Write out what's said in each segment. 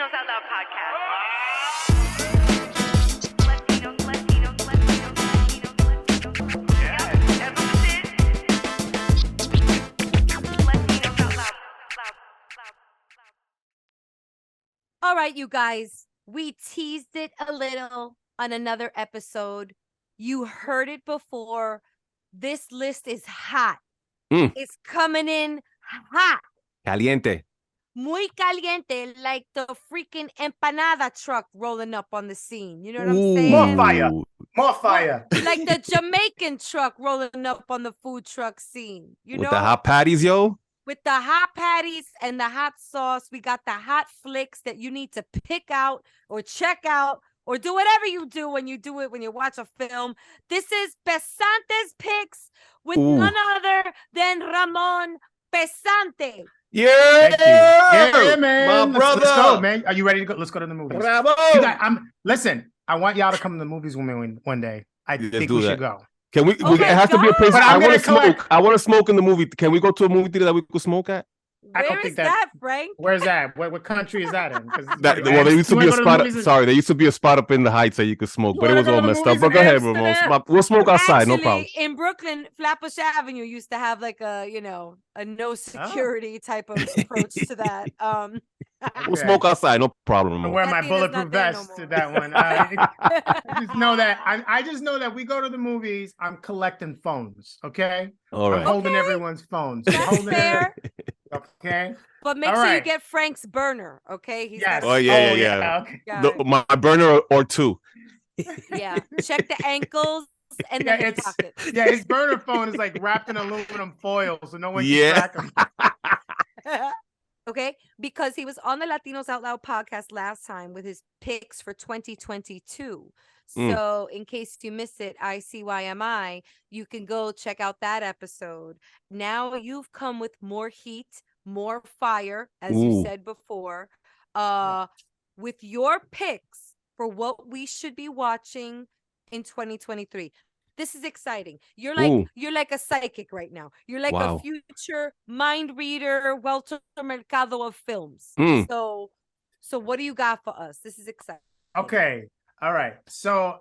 Latinos Out Loud podcast. All right, you guys, we teased it a little on another episode. You heard it before. This list is hot. It's coming in hot. Caliente. Muy caliente, like the freaking empanada truck rolling up on the scene. You know what I'm saying? More fire. More fire. Like the Jamaican truck rolling up on the food truck scene. You With know? the hot patties, yo. With the hot patties and the hot sauce. We got the hot flicks that you need to pick out or check out or do whatever you do when you watch a film. This is Pesante's Picks with none other than Ramon Pesante. Yeah, Thank you. Yeah, man. My brother. Let's go, man. Are you ready to go? Let's go to the movies. Bravo. You guys, listen, I want y'all to come to the movies with me one day. I think we should go. Can we? Oh it has to be a place. But I I'm want to gonna collect- smoke. I want to smoke in the movie. Can we go to a movie theater that we could smoke at? I don't Where think is that, Frank? Where's that? What country is that in? 'Cause There used to be a spot. Sorry, there used to be a spot up in the Heights that you could smoke, but it was all messed up. But go ahead, Ramon. We'll smoke outside, no problem. Actually, in Brooklyn, Flatbush Avenue used to have like a, a no security type of approach to that. We'll smoke outside, no problem, I Ramon. wear my Latinas bulletproof not there no vest to more. that one. I just know that I just know that we go to the movies. I'm collecting phones. Okay, All I'm right. holding everyone's phones. I'm That's holding fair. Okay. But make All sure you right. get Frank's burner, okay? He's Yes. got- Oh, yeah. Okay. got it. My burner or two. Yeah. Check the ankles and the Yeah, hip it's pockets. yeah. His burner phone is like wrapped in aluminum foil, so no one can Yeah. track him. Okay, because he was on the Latinos Out Loud podcast last time with his picks for 2022. So in case you missed it, ICYMI, you can go check out that episode. Now you've come with more heat, more fire, as you said before, with your picks for what we should be watching in 2023. This is exciting. You're like a psychic right now. You're like Wow. a future mind reader, Walter Mercado of films. So what do you got for us? This is exciting. Okay. All right. So,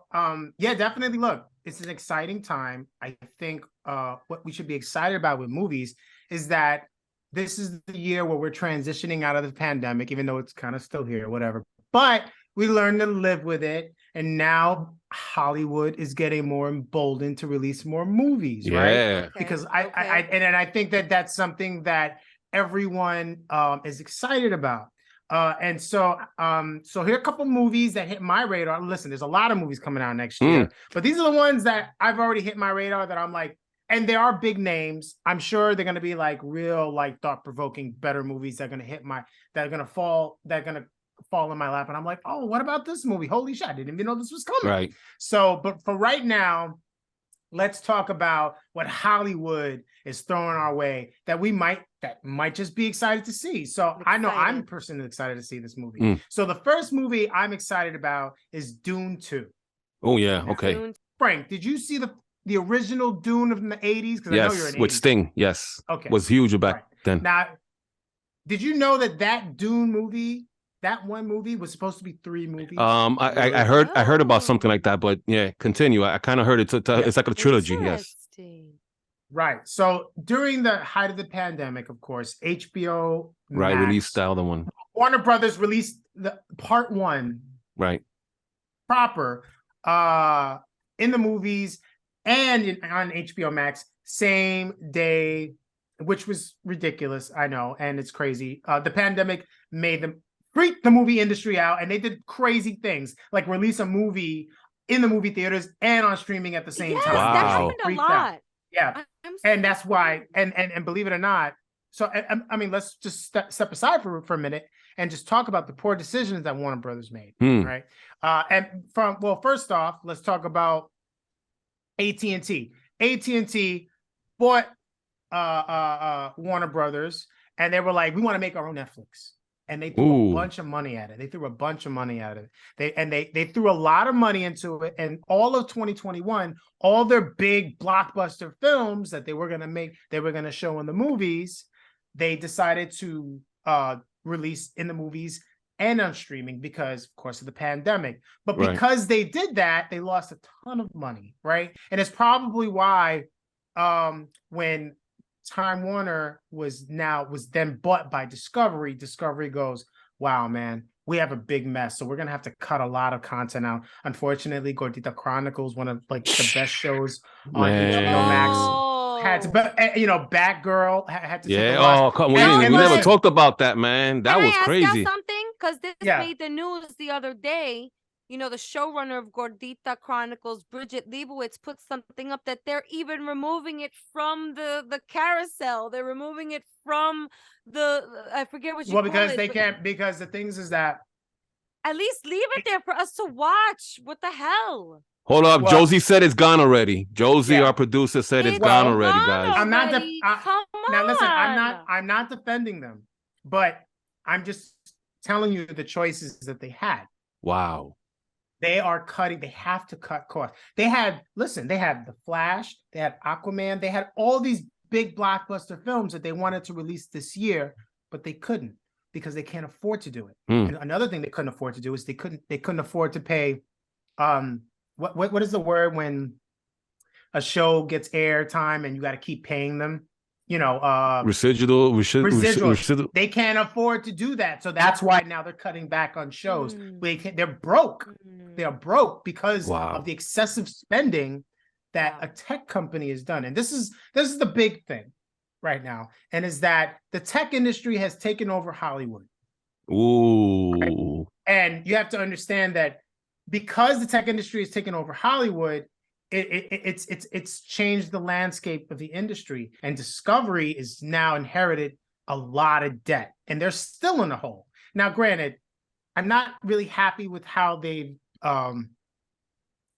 yeah, definitely. Look, it's an exciting time. I think what we should be excited about with movies is that this is the year where we're transitioning out of the pandemic, even though it's kind of still here, whatever. But we learned to live with it. And now Hollywood is getting more emboldened to release more movies, right? Yeah. Because I think that that's something that everyone is excited about. And so here are a couple movies that hit my radar. Listen, there's a lot of movies coming out next year, but these are the ones that I've already hit my radar that I'm like, and they are big names. I'm sure they're going to be like real, like thought-provoking, better movies that are going to fall in my lap. And I'm like, oh, what about this movie? Holy shit, I didn't even know this was coming. Right. So, but for right now, let's talk about what Hollywood is throwing our way that might just be excited to see. So I know I'm personally excited to see this movie. So the first movie I'm excited about is Dune 2. Oh, yeah. Okay. Frank, did you see the original Dune from the 80s? Because I know you're Yes, an with 80s. Sting. Yes. Okay. Was huge back then. Now, did you know that Dune movie, that one movie was supposed to be 3 movies? I heard about something like that, but yeah, continue. I kind of heard it. It's like a trilogy. Yes. Interesting. Right. So during the height of the pandemic, of course, HBO Right. Max, Released the other one. Warner Brothers released the part 1 Right. proper in the movies and on HBO Max same day, which was ridiculous. I know, and it's crazy. The pandemic made them freak the movie industry out, and they did crazy things like release a movie in the movie theaters and on streaming at the same time. Wow. That happened a Freaked out. lot. Yeah. And that's why, and believe it or not, so I mean, let's just step aside for a minute and just talk about the poor decisions that Warner Brothers made, right? And first off, let's talk about AT&T. AT&T bought Warner Brothers, and they were like, we want to make our own Netflix. And they threw a bunch of money at it. They threw a lot of money into it. And all of 2021, all their big blockbuster films that they were going to make, they were going to show in the movies, they decided to release in the movies and on streaming because, of course, of the pandemic. But Right. because they did that, they lost a ton of money, right? And it's probably why when Time Warner was then bought by Discovery goes, wow, man, we have a big mess. So we're going to have to cut a lot of content out. Unfortunately, Gordita Chronicles, one of like the best shows on HBO Max, had to, but Batgirl had to take a loss. Oh, come we And never like- talked about that, man. That Can was I ask crazy. y'all something? Because this Yeah. made the news the other day. You know, the showrunner of Gordita Chronicles, Bridget Leibowitz, put something up that they're even removing it from the carousel. They're removing it from I forget what you call because it. they but can't, because the things is that At least leave it there for us to watch. What the hell? Hold up, Well- Josie said it's gone already. Josie, Yeah. our producer, said it's It's gone Well, already, gone guys. I'm not already. I- Come now listen, on. I'm not defending them, but I'm just telling you the choices that they had. Wow. They are cutting, they have to cut costs. They had The Flash, they had Aquaman, they had all these big blockbuster films that they wanted to release this year, but they couldn't because they can't afford to do it. And another thing they couldn't afford to do is they couldn't afford to pay what is the word when a show gets airtime and you got to keep paying them? Residual. They can't afford to do that, so that's why now they're cutting back on shows. They're broke. They are broke because of the excessive spending that a tech company has done. And this is the big thing right now, and is that the tech industry has taken over Hollywood. Ooh. Right? And you have to understand that because the tech industry has taken over Hollywood, it's changed the landscape of the industry, and Discovery is now inherited a lot of debt, and they're still in a hole. Now, granted, I'm not really happy with how they've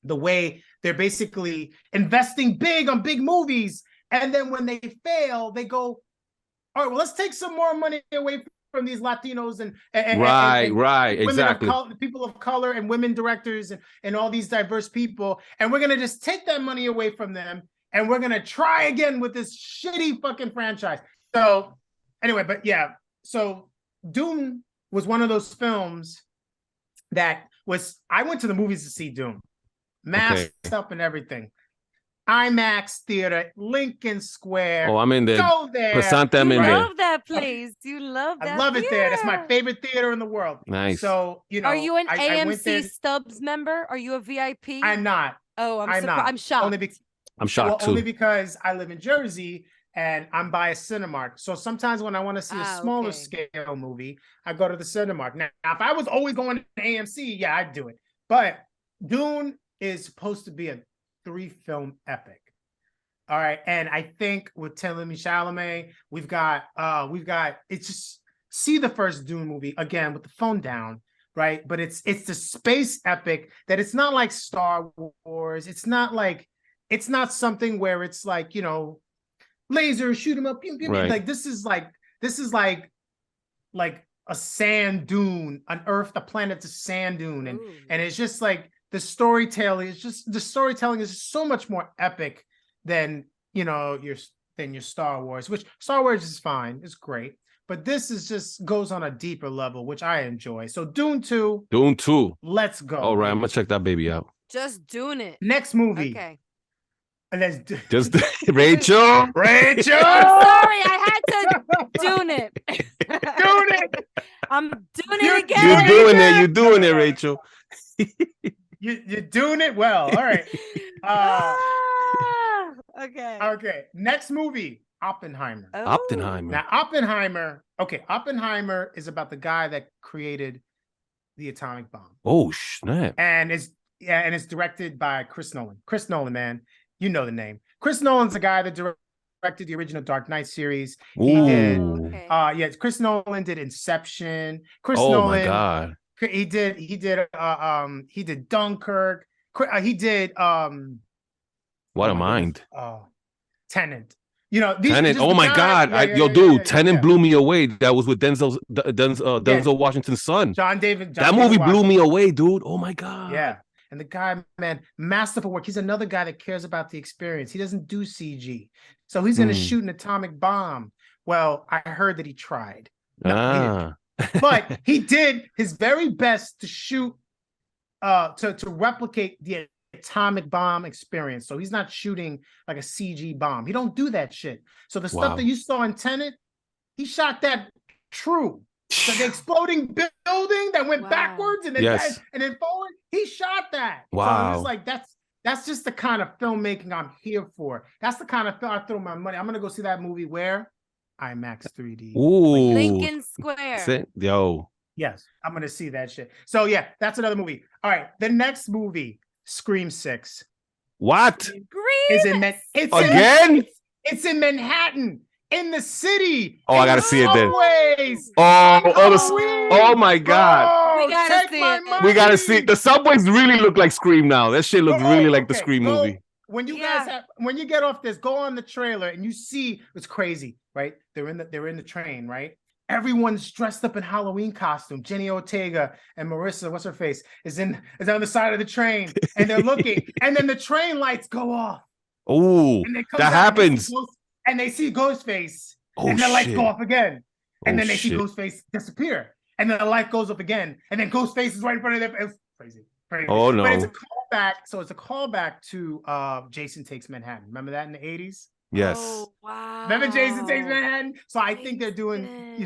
the way they're basically investing big on big movies, and then when they fail, they go, all right, well, let's take some more money away from these Latinos and right, women exactly. of color, people of color, and women directors, and all these diverse people, and we're gonna just take that money away from them, and we're gonna try again with this shitty fucking franchise. So anyway, but yeah, so Dune was one of those films that was, I went to the movies to see Dune, masked up and everything. IMAX theater, Lincoln Square. Oh, I'm in there. Go there. Pesante, I'm in there. You love that place. You love that. I love it there. That's my theater. favorite theater in the world. Nice. So, Are you an I went there. AMC Stubbs member? Are you a VIP? I'm not. Oh, I'm not. I'm shocked. I'm shocked too. Only because I live in Jersey and I'm by a Cinemark. So sometimes when I want to see a smaller scale movie, I go to the Cinemark. Now, if I was always going to AMC, yeah, I'd do it. But Dune is supposed to be a 3-film epic. All right, and I think with Timothée Chalamet, we've got it's just, see the first Dune movie again with the phone down, right? But it's the space epic that it's not like Star Wars. It's not something where it's like, lasers shoot them up. Right. Like this is like a sand dune, a planet's a sand dune, and it's just like the storytelling is just so much more epic than your Star Wars, which Star Wars is fine, it's great, but this is just goes on a deeper level, which I enjoy. So Dune 2, let's go. All right, I'm gonna check that baby out. Just doing it. Next movie. Okay. Let's do Just Rachel. I'm sorry, I had to doing it. Doing it. I'm doing You're it again. You're doing it, Rachel. You're doing it well. All right. Okay. Okay. Next movie, Oppenheimer. Oh. Oppenheimer. Now, Oppenheimer is about the guy that created the atomic bomb. Oh snap! And it's directed by Chris Nolan. Chris Nolan, man, you know the name. Chris Nolan's the guy that directed the original Dark Knight series. He did. Okay. Chris Nolan did Inception. My God. He did Dunkirk. He did What a mind. Tenet. Tenet. Oh my God. Tenet blew me away. That was with Denzel Washington's son. That movie blew me away, dude. Oh my God. Yeah. And the guy, man, masterful work. He's another guy that cares about the experience. He doesn't do CG. So he's going to shoot an atomic bomb. Well, I heard that he tried. No, But he did his very best to shoot, to replicate the atomic bomb experience. So he's not shooting like a CG bomb. He don't do that shit. So the stuff that you saw in Tenet, he shot that true. So the exploding building that went backwards and then forward, he shot that. Wow. So I'm just like, that's just the kind of filmmaking I'm here for. That's the kind of film I throw my money. I'm gonna go see that movie where? IMAX 3D. Ooh. Lincoln Square. Yo. Yes, I'm gonna see that shit. So yeah, that's another movie. All right, the next movie, Scream 6. What? Is in it's in Manhattan, in the city. Oh, I gotta see it then. Oh my God. We gotta see it. We gotta see it. The subways really look like Scream now. That shit looks really like the Scream movie. When you when you get off this, go on the trailer and you see it's crazy, right? They're in the train, right? Everyone's dressed up in Halloween costume. Jenny Ortega and Marissa, what's her face, is on the side of the train, and they're looking, and then the train lights go off. Oh, that happens. And they see Ghostface, and the lights go off again, and then they see Ghostface disappear, and then the light goes up again, and then Ghostface is right in front of them. It was crazy. Oh no! But it's a callback. So it's a callback to Jason Takes Manhattan. Remember that in the 80s? Yes. Oh, wow. Remember Jason Takes Manhattan? So I think they're doing,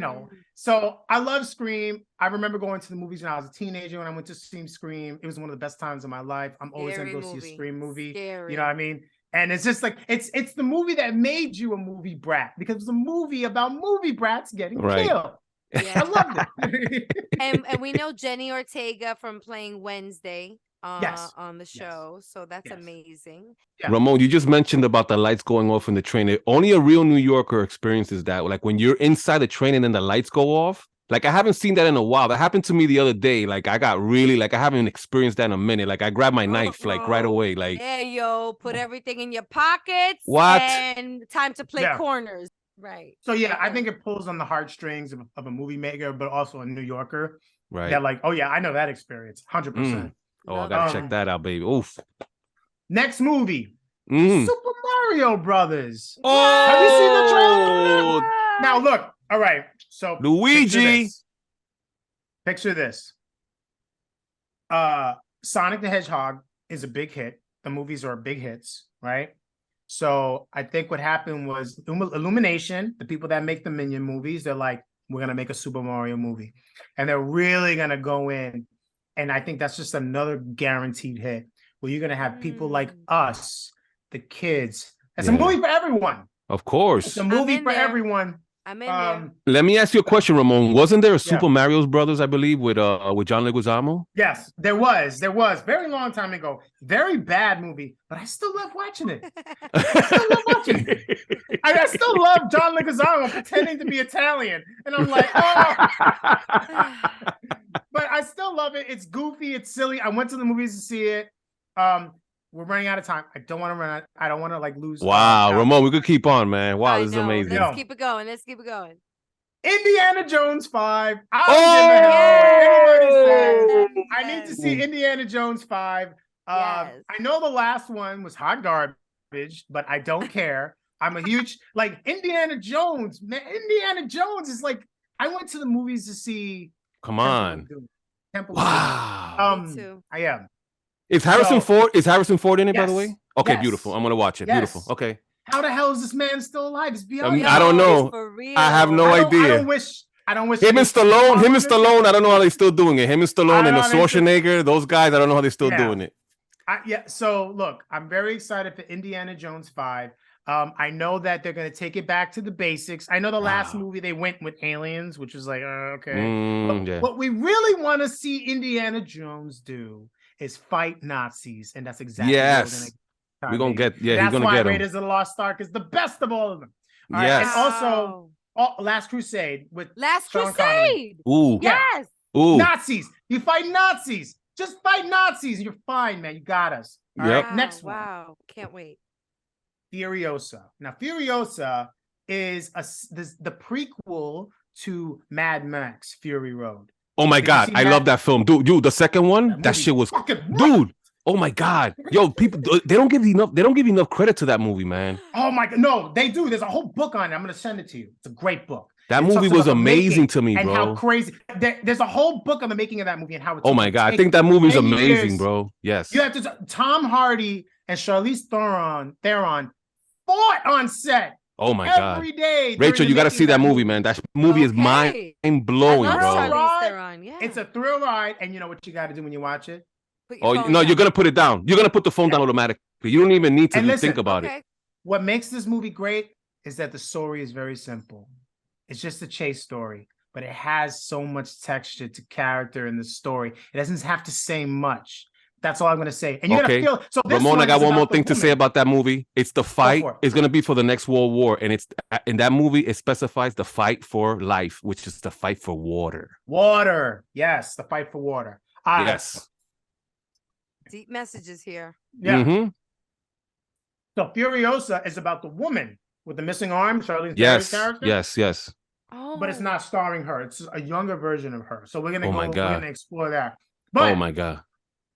so I love Scream. I remember going to the movies when I was a teenager. When I went to see Scream, it was one of the best times of my life. I'm always going to go see a Scream movie. Scary. You know what I mean? And it's just like, it's the movie that made you a movie brat, because it was a movie about movie brats getting killed. Yeah. I loved it. and we know Jenny Ortega from playing Wednesday on the show. So that's amazing. Yeah. Ramon, you just mentioned about the lights going off in the train. Only a real New Yorker experiences that. Like when you're inside the train and then the lights go off. Like I haven't seen that in a while. That happened to me the other day. Like I got really, like I haven't experienced that in a minute. Like I grabbed my knife like right away. Like put everything in your pockets. What? And time to play corners. Right. So I think it pulls on the heartstrings of a movie maker, but also a New Yorker. Right. That like, oh yeah, I know that experience. 100%. Oh, I gotta check that out, baby. Oof. Next movie, Super Mario Brothers. Oh, have you seen the trailer? Now look, all right. So Luigi. Picture this. Sonic the Hedgehog is a big hit. The movies are big hits, right? So I think what happened was Illumination, the people that make the Minion movies, they're like, we're gonna make a Super Mario movie, and they're really gonna go in. And I think that's just another guaranteed hit where you're going to have people like us, the kids. It's a movie for everyone. Of course. It's a movie for everyone. I'm in there. Let me ask you a question, Ramon. Wasn't there a Super Mario Brothers, I believe, with John Leguizamo? Yes, there was. Very long time ago. Very bad movie, but I still love watching it. I still love John Leguizamo pretending to be Italian. And I'm like, oh. But I still love it. It's goofy. It's silly. I went to the movies to see it. We're running out of time. I don't want to run out. I don't want to like lose. Wow, Ramon, we could keep on, man. Wow, this is amazing. Let's keep it going. Indiana Jones 5. I need to see Indiana Jones 5. I know the last one was hot garbage, but I don't care. I'm a huge Indiana Jones. Man, Indiana Jones is like, I went to the movies to see. Come on. Temple wow. Me too. I am. Is Harrison Ford in it, by the way? Okay, beautiful. I'm gonna watch it. Beautiful. Okay. How the hell is this man still alive? It's beyond. I don't know. I have no idea. I don't wish. Him and Stallone. I don't know how they're still doing it. Him and Stallone and the Schwarzenegger. Those guys. I don't know how they're still doing it. So look, I'm very excited for Indiana Jones 5. I know that they're going to take it back to the basics. I know the last movie they went with aliens, which was like, okay. What we really want to see Indiana Jones do is fight Nazis. And that's exactly what we're going to get. Yeah, that's he's going to get Raiders of the Lost Ark is the best of all of them. All right? And also, Last Crusade with Sean Connery. Ooh. Yes. Ooh. Nazis. You fight Nazis. Just fight Nazis. You're fine, man. You got us. All right? Next one. Wow. Can't wait. Furiosa. Now, Furiosa is the prequel to Mad Max Fury Road. Oh my God, I love that film, dude. The second one, that shit was, dude. Oh my God. Yo, people, they don't give enough credit to that movie, man. Oh my God. No, they do. There's a whole book on it. I'm going to send it to you. It's a great book. That It movie talks was about the amazing making to me, and bro. how crazy. There's a whole book on the making of that movie and how it Oh took my them God. I 10 think that movie's 10 amazing, years. bro. Yes. You have to. Tom Hardy and Charlize Theron fought on set. Oh my God. Every day. Rachel, you got to see that movie, man. That movie is Okay. mind-blowing, I love bro. Charlize Ride. Theron. Yeah. It's a thrill ride, and you know what you got to do when you watch it? Put your Oh, phone no, down. you're going to put it down. You're going to put the phone down automatically. You don't even need to And listen, think about it. Okay. What makes this movie great is that the story is very simple. It's just a chase story, but it has so much texture to character in the story. It doesn't have to say much. That's all I'm going to say. And you're going to feel. So this Ramon, I got one more thing to say woman. about that movie. It's the fight. for it. It's going to be for the next World War. And it's in that movie, it specifies the fight for life, which is the fight for water. Water. Yes, the fight for water. Yes. Deep messages here. Yeah. Mm-hmm. So Furiosa is about the woman with the missing arm, Charlize Theron's Yes. character. Yes. Oh. But it's not starring her. It's a younger version of her. So we're gonna Oh my we're God. gonna explore that. But Oh my God.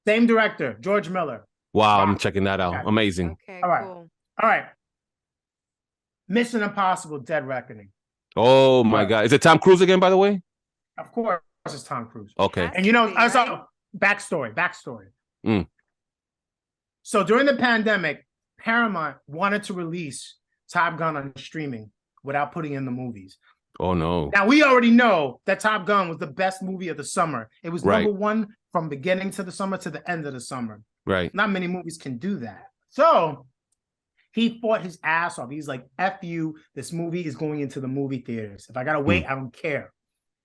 same director, George Miller. Wow, Wow. I'm checking that out. Okay. Amazing. Okay, All right. cool. All right. Mission Impossible: Dead Reckoning. Oh my Right. God. Is it Tom Cruise again, by the way? Of course, it's Tom Cruise. Okay. Has And you to know, be, also right? backstory. Mm. So during the pandemic, Paramount wanted to release Top Gun on streaming without putting in the movies. Oh no. Now we already know that Top Gun was the best movie of the summer. It was Right. number one from beginning to the summer to the end of the summer. Right. Not many movies can do that. So he fought his ass off. He's like, F you, this movie is going into the movie theaters. If I gotta wait, I don't care.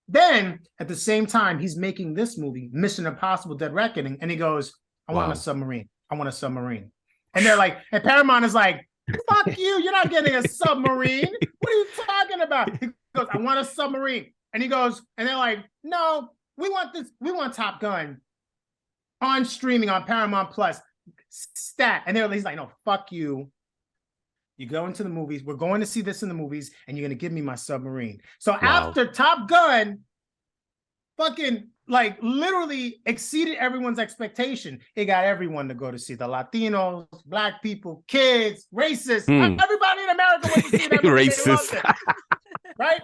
Then at the same time, he's making this movie, Mission Impossible: Dead Reckoning, and he goes, I want Wow. a submarine. I want a submarine. And they're like, and Paramount is like, fuck you, you're not getting a submarine. What are you talking about? He goes, I want a submarine. And he goes, and they're like, no, we want Top Gun on streaming on Paramount Plus. Stat. And he's like, no, fuck you. You go into the movies. We're going to see this in the movies, and you're going to give me my submarine. So after Top Gun fucking like literally exceeded everyone's expectation, it got everyone to go to see the Latinos, Black people, kids, racists. Everybody in America went to see that movie. They loved Racist. it. Right?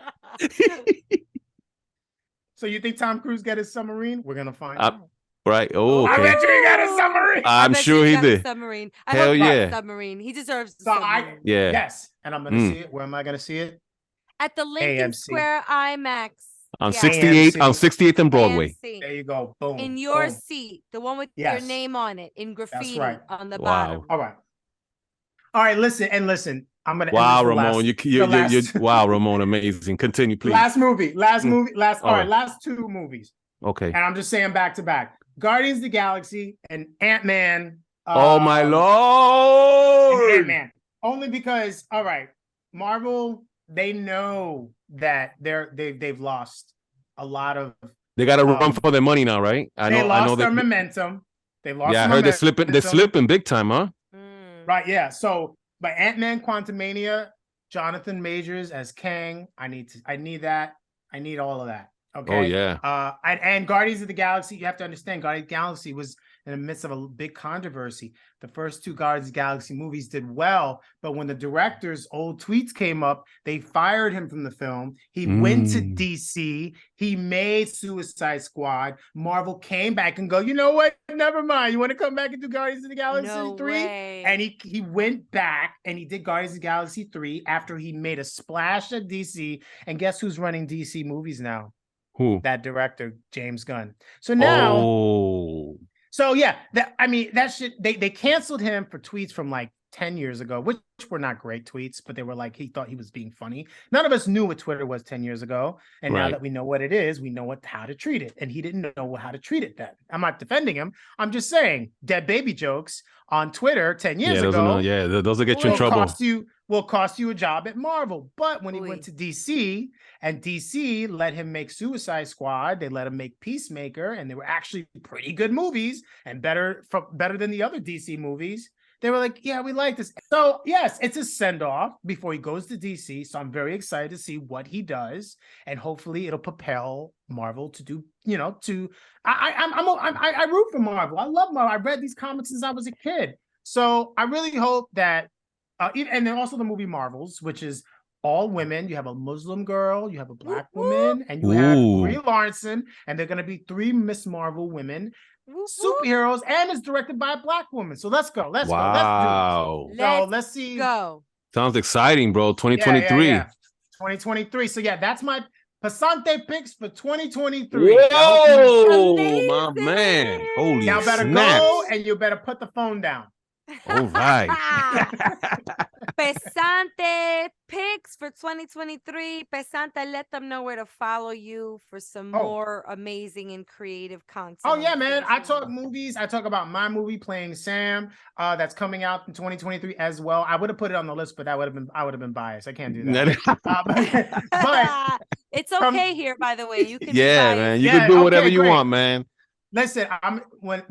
So you think Tom Cruise got his submarine? We're going to find out. Right. Oh, I okay. bet you he got a submarine. I'm bet sure you he got a did. Submarine. I Hell hope he got a yeah. submarine. He deserves the So submarine. Yeah. Yes. And I'm going to see it. Where am I going to see it? At the Lincoln AMC. Square IMAX. On Yeah. 68 AMC. on 68th and Broadway. AMC. There you go. Boom. In your Boom. seat, the one with Yes. your name on it in graffiti right. on the Wow. bottom. All right. All right. Listen. I'm going to Wow, end this Ramon. You wow, Ramon, amazing. Continue, please. Last movie. All All right. right. Last two movies. Okay. And I'm just saying back to back. Guardians of the Galaxy and Ant-Man. Oh my and Lord. Ant-Man. Only because, all right, Marvel, they know that they've lost a lot of. They got to run for their money now, right? I know their that. momentum. They lost. Yeah, I their heard they're slipping. They're momentum. slipping big time, huh? Right. Yeah. So, but Ant-Man Quantumania, Jonathan Majors as Kang. I need that. I need all of that. Okay. Oh yeah. And Guardians of the Galaxy, you have to understand, Guardians of the Galaxy was in the midst of a big controversy. The first two Guardians of the Galaxy movies did well, but when the director's old tweets came up, they fired him from the film. He went to DC. He made Suicide Squad. Marvel came back and go, you know what? Never mind. You want to come back and do Guardians of the Galaxy 3? Way. And he went back and he did Guardians of the Galaxy 3 after he made a splash at DC. And guess who's running DC movies now? Who? That director, James Gunn. So now, so yeah, that shit, they canceled him for tweets from like 10 years ago, which were not great tweets, but they were like, he thought he was being funny. None of us knew what Twitter was 10 years ago. And now that we know what it is, we know how to treat it. And he didn't know how to treat it then. I'm not defending him. I'm just saying dead baby jokes on Twitter 10 years ago. Those will get you in trouble. Will cost you a job at Marvel. But when he went to DC and DC let him make Suicide Squad, they let him make Peacemaker, and they were actually pretty good movies and better than the other DC movies. They were like, yeah, we like this. So yes, it's a send-off before he goes to DC. So I'm very excited to see what he does, and hopefully it'll propel Marvel to do, I root for Marvel. I love Marvel. I read these comics since I was a kid. So I really hope that, and then also the movie Marvels, which is all women. You have a Muslim girl, you have a black woman, and you have Brie Larson, and they're going to be 3 Miss Marvel women, superheroes, and it's directed by a black woman. So let's go. Let's go. Let's do this. So let's see. Go. Sounds exciting, bro. 2023. Yeah. 2023. So yeah, that's my Pesante picks for 2023. Whoa, my man. Holy Y'all better snaps. go, and you better put the phone down. All right. Pesante picks for 2023. Pesante, let them know where to follow you for some more amazing and creative content. Oh yeah, man. I talk movies. I talk about my movie Playing Sam, that's coming out in 2023 as well. I would have put it on the list, but I would have been biased. I can't do that. But it's okay here, by the way. You can man. You can do whatever you want, man. Listen, when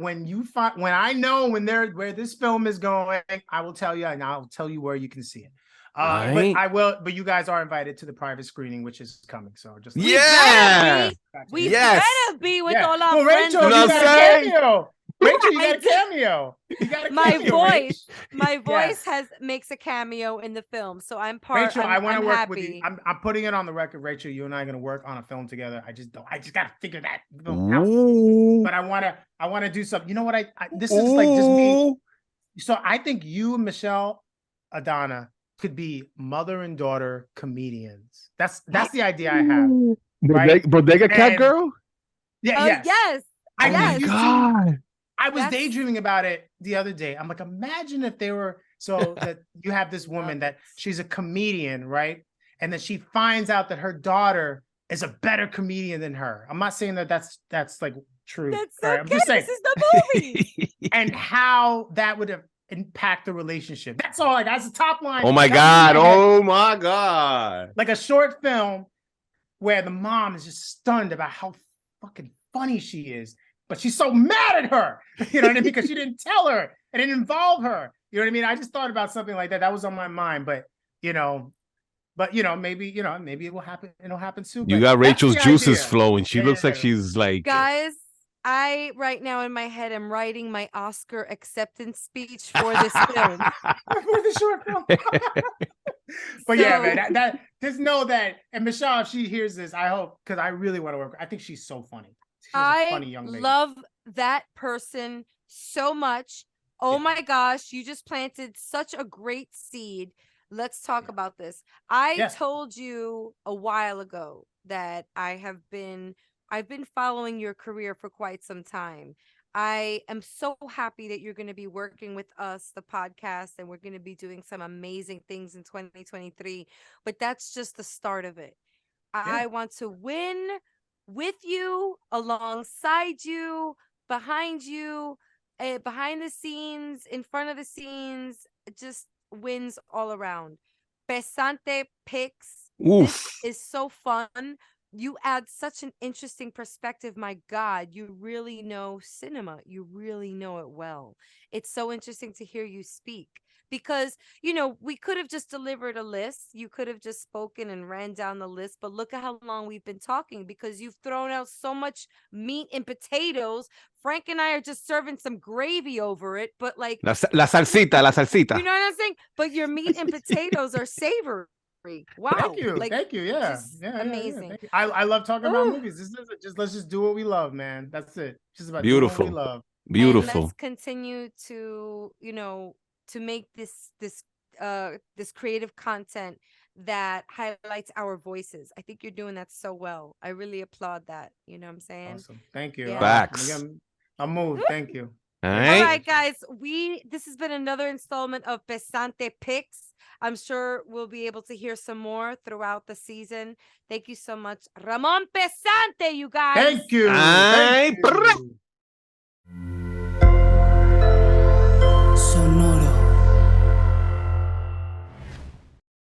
I know where this film is going, I will tell you, and I'll tell you where you can see it. But you guys are invited to the private screening, which is coming. So just we better be with all our friends. Rachel, you got a cameo. Rachel, you got a cameo. My voice makes a cameo in the film, so I'm part. Rachel, I want to work happy. with you. I'm putting it on the record, Rachel. You and I are going to work on a film together. I just got to figure that out. But I want to do something. You know what? This is like just me. So I think you and Michelle Adana could be mother and daughter comedians. That's the idea I have. Right? Bodega Cat Girl? Yeah. Yes. Oh my God. I was daydreaming about it the other day. I'm like, imagine if they were that you have this woman that she's a comedian, right? And then she finds out that her daughter is a better comedian than her. I'm not saying that's like true. That's right? okay. I'm just saying This is the movie. and how that would impact the relationship. That's all. Like that's the top line. Oh my God. Oh my God. Like a short film where the mom is just stunned about how fucking funny she is. But she's so mad at her, you know what I mean? Because she didn't tell her, it didn't involve her. You know what I mean? I just thought about something like that. That was on my mind, maybe it will happen. It'll happen soon. You got Rachel's juices flowing. She looks like she's like. Guys, I right now in my head am writing my Oscar acceptance speech for this film. For the short film. But yeah, man, that just know that. And Michelle, if she hears this, I hope, because I really want to work. I think she's so funny. I love that person so much. Oh my gosh, you just planted such a great seed. Let's talk about this. I told you a while ago that I've been following your career for quite some time. I am so happy that you're going to be working with us, the podcast, and we're going to be doing some amazing things in 2023. But that's just the start of it. I want to win with you, alongside you, behind the scenes, in front of the scenes, just wins all around. Pesante picks. This is so fun. You add such an interesting perspective. My God, you really know cinema. You really know it well. It's so interesting to hear you speak. Because, we could have just delivered a list. You could have just spoken and ran down the list. But look at how long we've been talking, because you've thrown out so much meat and potatoes. Frank and I are just serving some gravy over it. But like La salsita. You know what I'm saying? But your meat and potatoes are savory. Wow. Thank you. Thank you. Yeah. Amazing. Yeah. I love talking about movies. Let's just do what we love, man. That's it. Just about beautiful. Doing what we love. Beautiful. And let's continue to, to make this creative content that highlights our voices. I think you're doing that so well. I really applaud that. You know what I'm saying? Awesome. Thank you. Yeah. Facts. I'm moved. Thank you. All All right. right, guys. This has been another installment of Pesante Picks. I'm sure we'll be able to hear some more throughout the season. Thank you so much, Ramon Pesante, you guys. Thank you. Ay, Thank you.